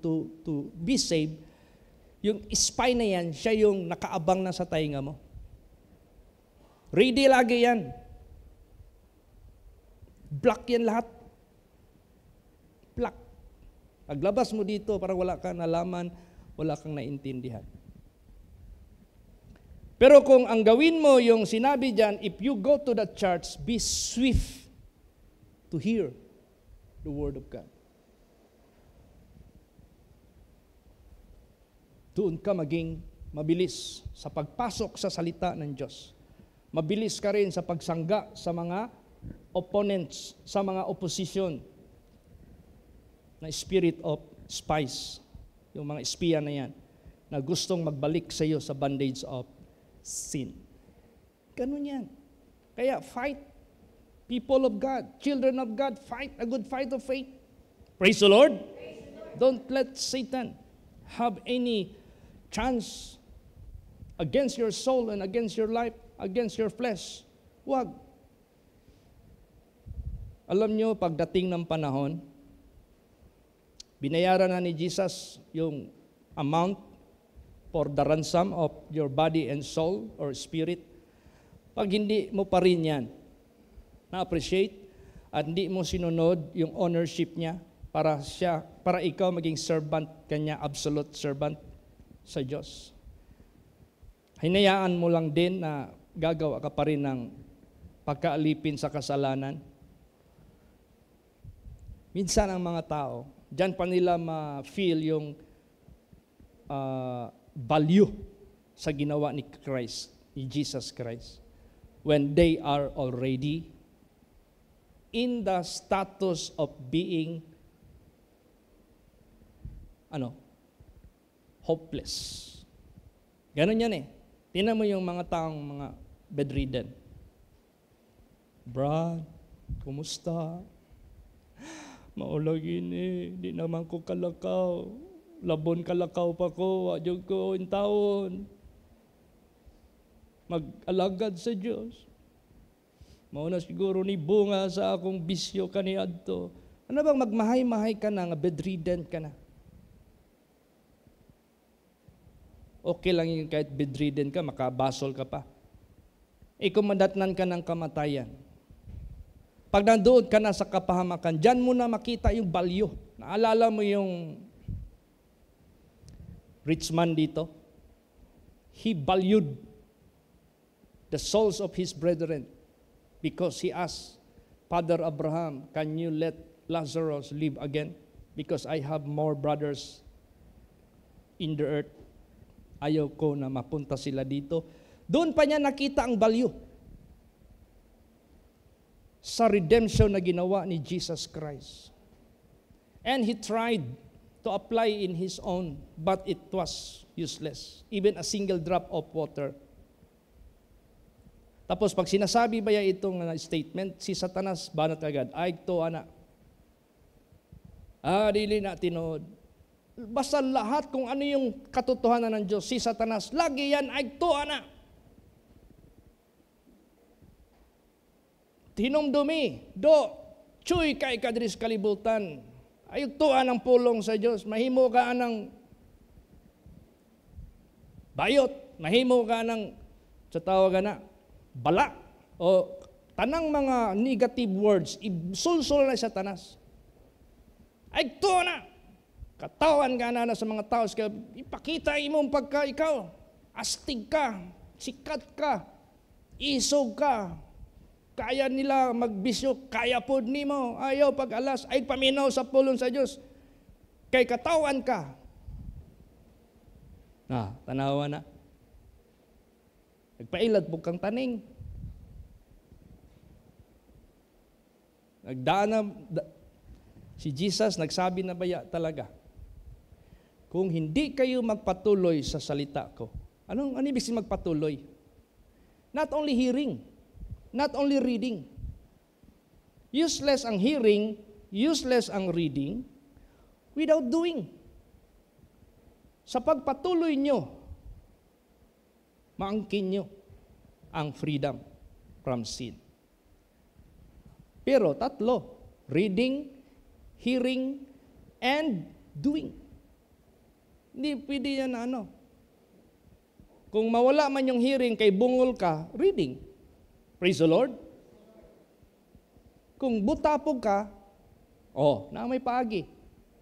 be saved, yung spy na yan, siya yung nakaabang na sa tainga mo. Ready lagi yan. Block yan lahat. Block. Paglabas mo dito, parang wala kang nalaman, wala kang naintindihan. Pero kung ang gawin mo yung sinabi dyan, if you go to the church, be swift to hear the word of God. Doon ka maging mabilis sa pagpasok sa salita ng Diyos. Mabilis ka rin sa pagsangga sa mga opponents, sa mga opposition na spirit of spies, yung mga espiya na yan, na gustong magbalik sa iyo sa bondage of sin. Ganun yan. Kaya fight, people of God, children of God, fight a good fight of faith. Praise the Lord. Praise the Lord. Don't let Satan have any chance against your soul and against your life, against your flesh. Huwag. Alam nyo, pagdating ng panahon, binayaran na ni Jesus yung amount for the ransom of your body and soul or spirit. Pag hindi mo pa rin yan na-appreciate at hindi mo sinunod yung ownership niya, para ikaw maging servant kanya, absolute servant sa Diyos. Hinayaan mo lang din na gagawa ka pa rin ng pagkaalipin sa kasalanan. Minsan ang mga tao, diyan pa nila ma-feel yung value sa ginawa ni Christ, ni Jesus Christ, when they are already in the status of being hopeless. Ganon yan eh. Tingnan mo yung mga taong mga bedridden. Brad, kumusta? Maulagin eh, di naman ko kalakaw. Labon kalakaw pa ko, wadyog ko in taon. Mag-alagad sa Diyos. Mauna siguro ni bunga sa akong bisyo kaniadto. Ano bang magmahay-mahay ka na, nga bedridden ka na? Okay lang yun kahit bedridden ka, makabasol ka pa. Kung madatnan ka ng kamatayan. Pag nandoon ka na sa kapahamakan, dyan mo na makita yung value. Naalala mo yung rich man dito? He valued the souls of his brethren because he asked, Father Abraham, can you let Lazarus live again? Because I have more brothers in the earth. Ayaw ko na mapunta sila dito. Doon pa niya nakita ang value sa redemption na ginawa ni Jesus Christ. And he tried to apply in his own, but it was useless. Even a single drop of water. Tapos pag sinasabi ba niya itong statement, si Satanas, banat agad, ay to ana. Dili na tinood. Basta lahat kung ano yung katotohanan ng Diyos, si Satanas, lagi yan ay to ana. Tinumdumi, chuy kay kadris kalibutan. Ayog tuan ang pulong sa Diyos. Mahimo ka ng bayot. Mahimo ka ng, sa tawagan na, bala. O tanang mga negative words, isulsul na sa Satanas. Ay to na. Katawan ka na sa mga tao. Ipakita imong pagka ikaw. Astig ka. Sikat ka. Isog ka. Kaya nila magbisyo, kaya po nimo. Ayaw pag-alas, ay paminaw sa pulong sa Diyos. Kay katawan ka. Tanawa na. Nagpailad po kang taning. Si Jesus nagsabi na baya talaga, kung hindi kayo magpatuloy sa salita ko, ano ibig sabihin magpatuloy? Not only hearing, not only reading. Useless ang hearing, useless ang reading, without doing. Sa pagpatuloy nyo, maangkin nyo ang freedom from sin. Pero tatlo, reading, hearing, and doing. Hindi pwede yan na Kung mawala man yung hearing, kay bungol ka, reading. Praise the Lord. Kung butapog ka, na may paagi.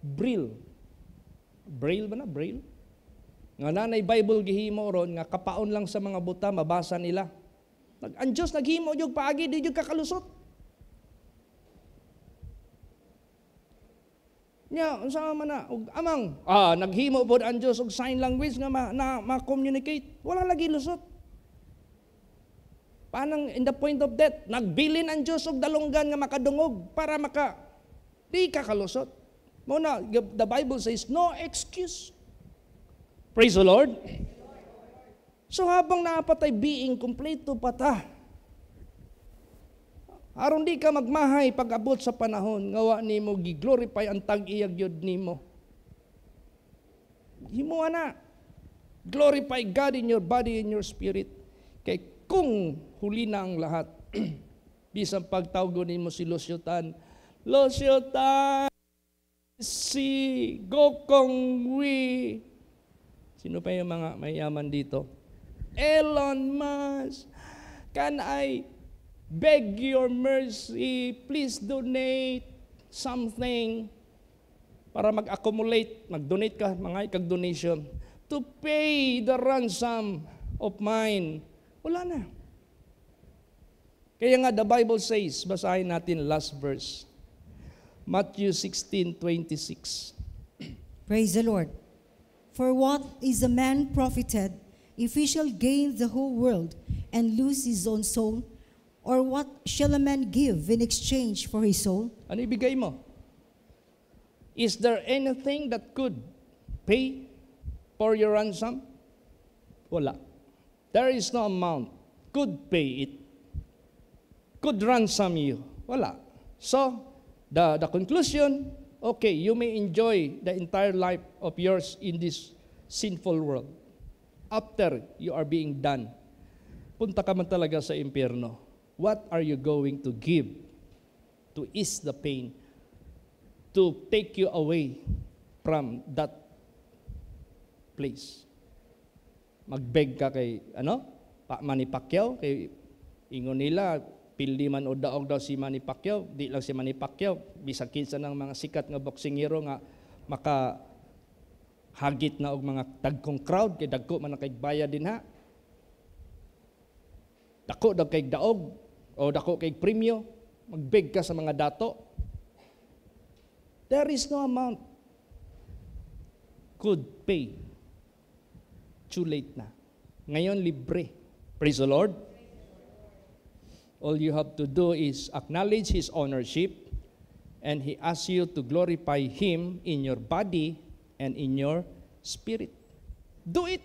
Braille. Braille ba na? Braille? Nga nanay Bible gihimo ron, nga kapaon lang sa mga buta, mabasa nila. Ang Diyos naghimo yung paagi, di yung kakalusot. Unsama man na, amang, naghimo po ang Diyos og sign language nga ma-communicate. Wala lagi lusot. Panang in the point of death, nagbilin ang Diyos og dalunggan nga makadungog para di ka kalusot. Muna, the Bible says, no excuse. Praise the Lord. So habang naapatay being, kompleto pa ta. Aron di ka magmahay pag-abot sa panahon, ngawa nimo gi-glorify ang tag-iyag yod nimo. Himo na. Glorify God in your body and your spirit. Kay kung huli na ang lahat, bisang pagtawgo nimo si Losyotan, si Gokong Wee. Sino pa yung mga mayaman dito? Elon Musk. Can I beg your mercy, please donate something. para mag-accumulate, mag-donate ka, mga ikag donation, to pay the ransom of mine. Wala na. Kaya nga the Bible says, basahin natin last verse, Matthew 16:26. Praise the Lord. For what is a man profited if he shall gain the whole world and lose his own soul? Or what shall a man give in exchange for his soul? Ano ibigay mo? Is there anything that could pay for your ransom? Wala. There is no amount could pay it, could ransom you. Wala. So, the conclusion, okay, you may enjoy the entire life of yours in this sinful world. After you are being done, punta ka man talaga sa impyerno. What are you going to give to ease the pain, to take you away from that place? Magbeg ka kay, Manny Pacquiao, kay ingon nila, pildi man o daog daw si Manny Pacquiao, di lang si Manny Pacquiao, bisag kinsa ng mga sikat nga boksingero nga hagit na og mga dagkong crowd, kay dagko man nakaigbayad din ha. Dako daw kay daog, o dako kay premyo, magbeg ka sa mga dato. There is no amount could pay. Too late na. Ngayon, libre. Praise the Lord. All you have to do is acknowledge His ownership, and He asks you to glorify Him in your body and in your spirit. Do it.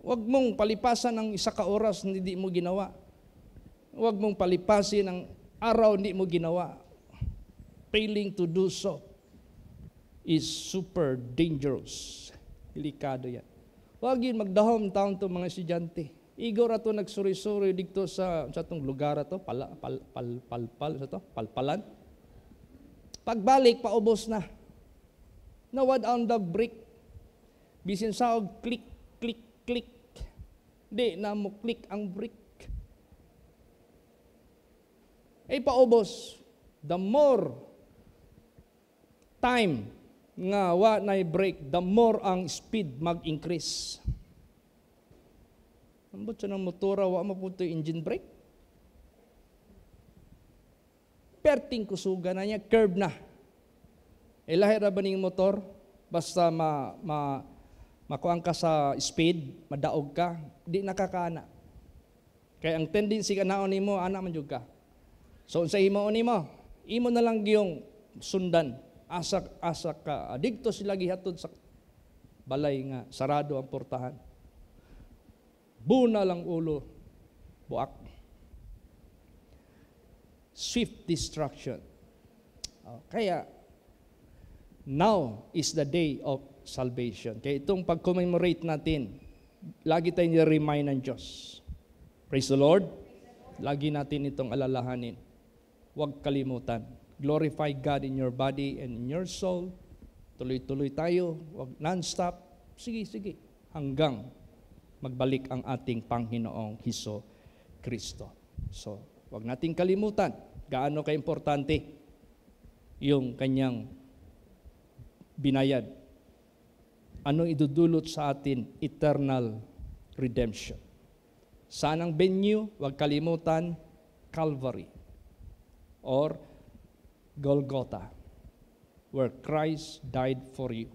Huwag mong palipasan ng isa ka oras na hindi mo ginawa. Huwag mong palipasin ng araw hindi mo ginawa. Failing to do so is super dangerous. Delikado yan. Huwag yun magdahom taon to mga estudyante. Igor ato nagsuri-suri dito sa tong lugar ato, palpalan. Pagbalik, paubos na. Nawad on the brick. Bisin saog, click. Di na mo click ang brick. Ay paubos. The more time nga wa na break, the more ang speed mag-increase. Ambot siya ng motora, wa mapunto yung engine brake. Perting kusuga na niya, curve na. Ilahi ra ba ning motor? Basta makuang ka sa speed, madaog ka, di nakakaana. Kaya ang tendency ka naon nimo, ana man jud ka. So unsa himuon nimo? Imo na lang yung sundan. Asa ka. Adikto sila gihatod sa balay nga sarado ang portahan. Buna lang ulo, buak. Swift destruction. Kaya, now is the day of salvation. Kaya itong pag-commemorate natin, lagi tayong i-remind ng Diyos. Praise the Lord. Lagi natin itong alalahanin. Huwag kalimutan. Glorify God in your body and in your soul. Tuloy-tuloy tayo. Huwag non-stop. Sige. Hanggang magbalik ang ating Panginoong Hesus Kristo. So, huwag nating kalimutan gaano ka-importante yung kanyang binayad. Anong idudulot sa atin? Eternal redemption. Saan ang venue? Huwag kalimutan, Calvary or Golgotha, where Christ died for you.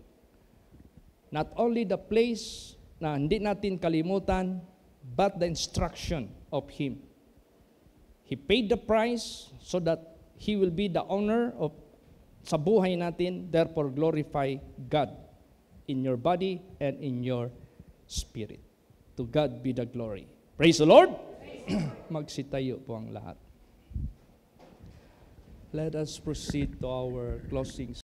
Not only the place na hindi natin kalimutan, but the instruction of Him. He paid the price so that He will be the owner of sa buhay natin, therefore glorify God in your body and in your spirit. To God be the glory. Praise the Lord! Magsitayo po ang lahat. Let us proceed to our closing